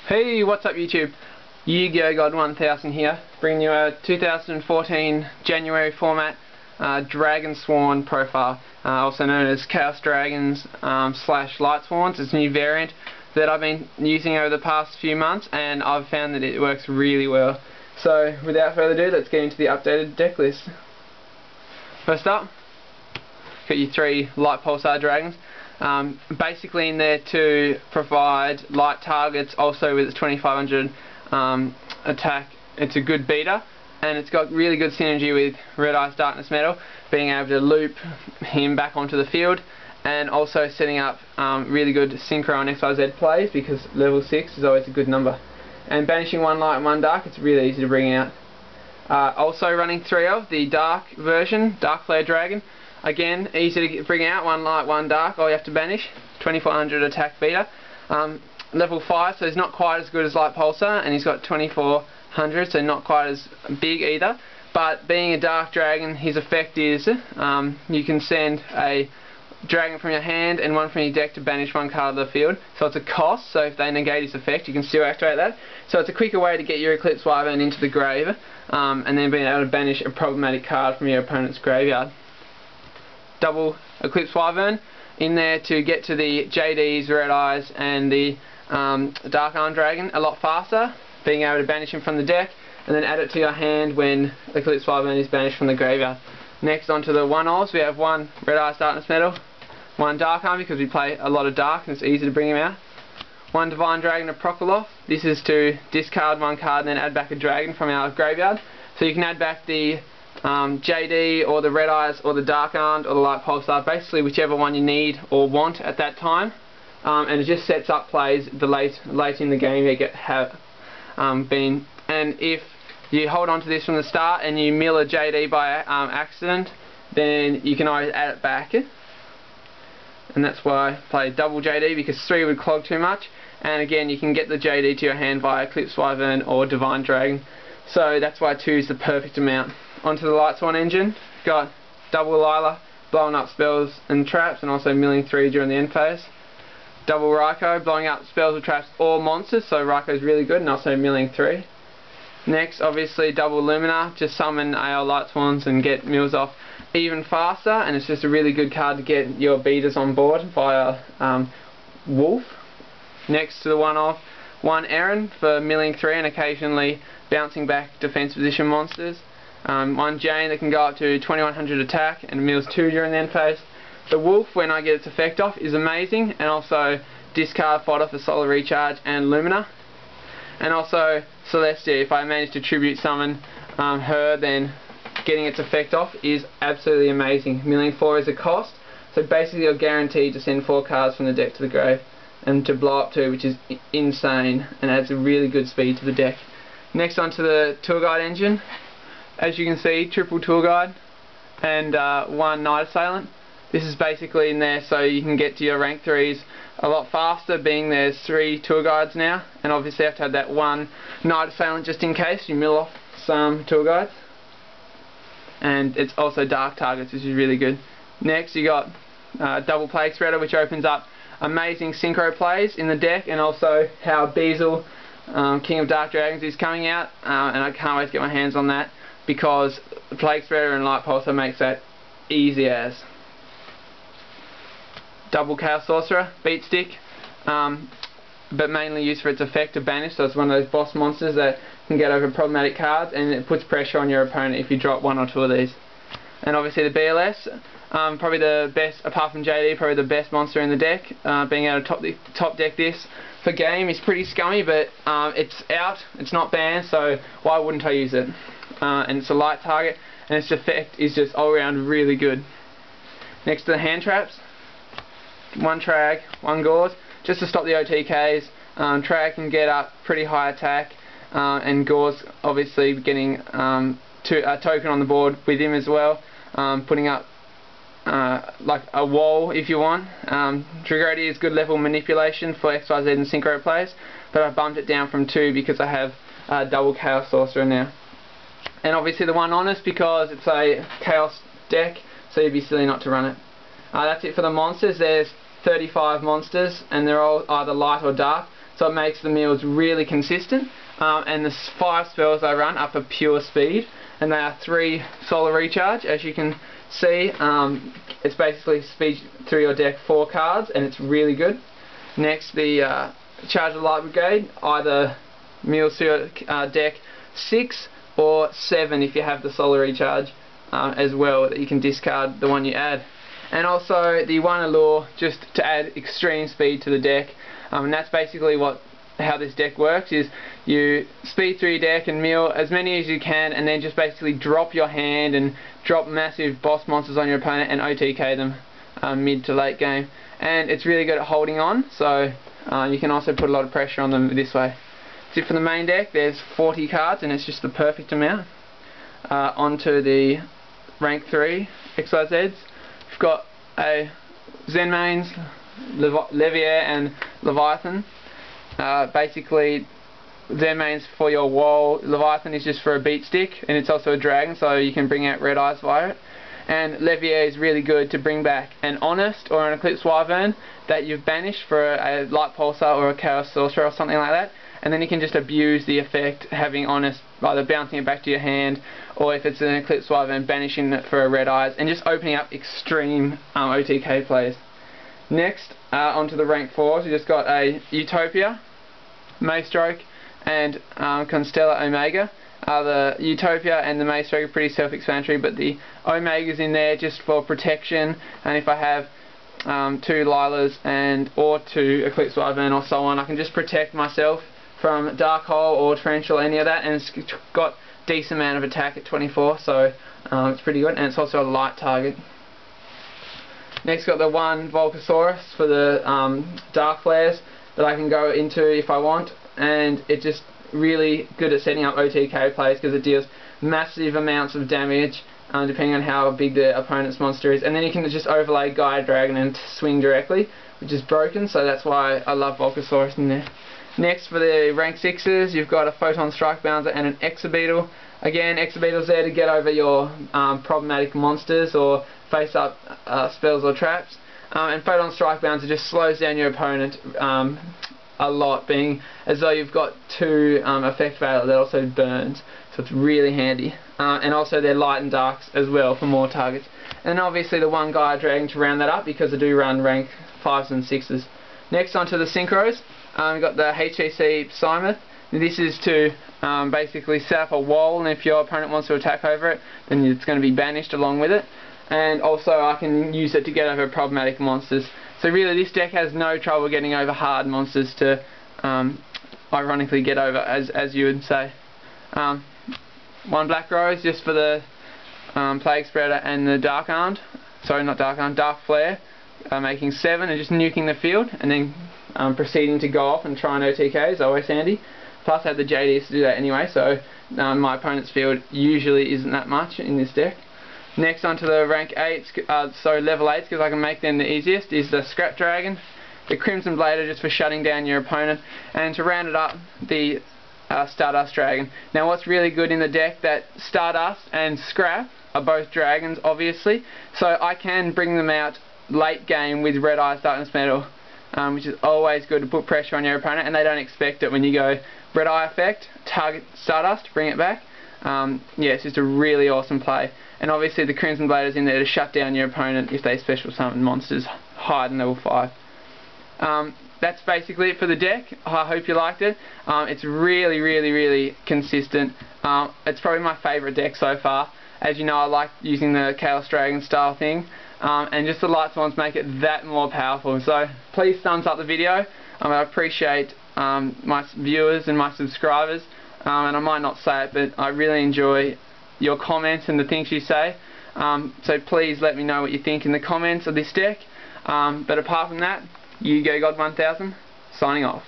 Hey, what's up YouTube? Yu-Gi-Oh! God 1000 here, bringing you a 2014 January format Dragonsworn profile, also known as Chaos Dragons slash Lightsworns. It's a new variant that I've been using over the past few months, and I've found that it works really well. So, without further ado, let's get into the updated deck list. First up, got your 3 Light Pulsar Dragons. Basically in there to provide light targets, also with its 2500 attack. It's a good beater, and it's got really good synergy with Red Eyes Darkness Metal, being able to loop him back onto the field, and also setting up really good Synchro and XYZ plays, because level 6 is always a good number. And banishing 1 light and 1 dark, it's really easy to bring out. Also running 3 of the dark version, Dark Flare Dragon. Again, easy to bring out, 1 light, 1 dark, all you have to banish, 2400 attack beater. Level 5, so he's not quite as good as Light Pulsar, and he's got 2400, so not quite as big either. But being a dark dragon, his effect is, you can send a dragon from your hand and 1 from your deck to banish 1 card of the field. So it's a cost, so if they negate his effect, you can still activate that. So it's a quicker way to get your Eclipse Wyvern into the grave, and then being able to banish a problematic card from your opponent's graveyard. Double Eclipse Wyvern in there to get to the JDs, Red Eyes, and the Dark Arm Dragon a lot faster, being able to banish him from the deck and then add it to your hand when Eclipse Wyvern is banished from the graveyard. Next, onto the 1-offs, we have 1 Red Eyes Darkness Metal, 1 Dark Arm because we play a lot of dark and it's easy to bring him out, 1 Divine Dragon of Prokoloff. This is to discard 1 card and then add back a dragon from our graveyard. So you can add back the JD or the Red Eyes or the Dark Armed or the Light Pulsar, basically whichever one you need or want at that time, and it just sets up plays the late in the game you have been. And if you hold on to this from the start and you mill a JD by accident, then you can always add it back, and that's why I play double JD, because 3 would clog too much, and again you can get the JD to your hand via Eclipse Wyvern or Divine Dragon, so that's why 2 is the perfect amount. Onto the Lightsworn engine, got double Lila, blowing up spells and traps, and also milling 3 during the end phase. Double Raikou, blowing up spells or traps or monsters, so Raikou is really good, and also milling 3. Next, obviously, double Lumina, just summon AL Lightsworns and get mills off even faster, and it's just a really good card to get your beaters on board via Wolf. Next to the 1-off, 1 Eren for milling 3 and occasionally bouncing back defense position monsters. 1 Jane that can go up to 2100 attack and mills 2 during the end phase. The Wolf, when I get its effect off, is amazing, and also discard fodder for Solar Recharge and Lumina. And also Celestia, if I manage to tribute summon her, then getting its effect off is absolutely amazing. Milling 4 is a cost, so basically you're guaranteed to send 4 cards from the deck to the grave and to blow up 2, which is insane and adds a really good speed to the deck. Next, onto the Tour Guide engine. As you can see, triple Tour Guide and 1 Night Assailant. This is basically in there so you can get to your rank 3s a lot faster, being there's 3 Tour Guides now, and obviously you have to have that 1 Night Assailant just in case you mill off some Tour Guides. And it's also dark targets, which is really good. Next you got double Plague Spreader, which opens up amazing synchro plays in the deck, and also how Beazle, King of Dark Dragons, is coming out, and I can't wait to get my hands on that, because Plague Spreader and Light Pulsar makes that easy as. Double Chaos Sorcerer, Beat Stick, but mainly used for its effect to banish, so it's one of those boss monsters that can get over problematic cards, and it puts pressure on your opponent if you drop 1 or 2 of these. And obviously the BLS, probably the best, apart from JD, probably the best monster in the deck. Being able to top deck this for game is pretty scummy, but it's out, it's not banned, so why wouldn't I use it? And it's a light target, and its effect is just all around really good. Next to the hand traps, 1 Trag, 1 Gauze, just to stop the OTKs. Trag can get up pretty high attack, and Gauze obviously getting a token on the board with him as well, putting up like a wall if you want. Dragoti is good level manipulation for XYZ and Synchro plays, but I bumped it down from 2 because I have double Chaos Sorcerer now. And obviously the 1 Honest, because it's a Chaos deck, so you'd be silly not to run it. That's it for the monsters. There's 35 monsters, and they're all either light or dark. so it makes the meals really consistent. And the 5 spells I run are for pure speed, and they are 3 solar recharge. As you can see, it's basically speed through your deck 4 cards, and it's really good. Next, the Charge of Light Brigade, either meals through your deck 6 or 7 if you have the solar recharge as well, that you can discard the one you add. And also the one allure, just to add extreme speed to the deck, and that's basically how this deck works, is you speed through your deck and mill as many as you can, and then just basically drop your hand and drop massive boss monsters on your opponent and OTK them mid to late game. And it's really good at holding on, so you can also put a lot of pressure on them this way. So for the main deck, there's 40 cards, and it's just the perfect amount. Onto the rank 3 XYZs. We've got a Zenmaines, Leviair and Leviathan. Basically, Zenmaines for your wall, Leviathan is just for a beat stick, and it's also a dragon, so you can bring out Red Eyes via it. And Leviair is really good to bring back an Honest or an Eclipse Wyvern that you've banished for a Light Pulsar or a Chaos Sorcerer or something like that, and then you can just abuse the effect, having Honest either bouncing it back to your hand, or if it's an Eclipse Wyvern, banishing it for a Red Eyes, and just opening up extreme OTK plays. Next, onto the rank 4s, we just got a Utopia, Maystroke and Constella Omega. The Utopia and the Maystroke are pretty self-explanatory, but the Omega's in there just for protection, and if I have 2 Lilas or 2 Eclipse Wyvern or so on, I can just protect myself from Dark Hole or Tarantula, any of that, and it's got decent amount of attack at 24, so it's pretty good, and it's also a light target. Next, got the one Volcasaurus for the Dark Flares that I can go into if I want, and it's just really good at setting up OTK plays because it deals massive amounts of damage depending on how big the opponent's monster is, and then you can just overlay Gaia Dragon and swing directly, which is broken, so that's why I love Volcasaurus in there. Next, for the rank 6s, you've got a Photon Strike Bouncer and an Exobeetle. Again, Exobeetle's there to get over your problematic monsters or face up spells or traps. And Photon Strike Bouncer just slows down your opponent a lot, being as though you've got 2 effect value that also burns, so it's really handy. And also they're light and darks as well for more targets. And obviously the one Gaia Dragon to round that up, because I do run rank 5s and 6s. Next, onto the Synchros. We've got the HCC Psymoth. This is to basically set up a wall, and if your opponent wants to attack over it, then it's going to be banished along with it. And also I can use it to get over problematic monsters. So really this deck has no trouble getting over hard monsters to ironically get over, as you would say. One Black Rose just for the Plague Spreader and the Dark Armed. Sorry, not Dark Armed, Dark Flare. Making 7 and just nuking the field, and then proceeding to go off and try an OTK is always handy. Plus I have the JDs to do that anyway, so my opponent's field usually isn't that much in this deck. Next, onto the rank 8s, so level 8s, because I can make them the easiest, is the Scrap Dragon, the Crimson Blader just for shutting down your opponent, and to round it up, the Stardust Dragon. Now what's really good in the deck, that Stardust and Scrap are both dragons obviously, so I can bring them out late game with Red Eyes Darkness Metal, which is always good to put pressure on your opponent, and they don't expect it when you go Red Eye effect, target Stardust, bring it back. Yeah, it's just a really awesome play. And obviously the Crimson Blader's in there to shut down your opponent if they special summon monsters higher than level 5. That's basically it for the deck. I hope you liked it. It's really consistent. It's probably my favourite deck so far. As you know, I like using the Chaos Dragon style thing. And just the light ones make it that more powerful. So please thumbs up the video. I appreciate my viewers and my subscribers. And I might not say it, but I really enjoy your comments and the things you say. So please let me know what you think in the comments of this deck. But apart from that, Yu-Gi-Oh God 1000, signing off.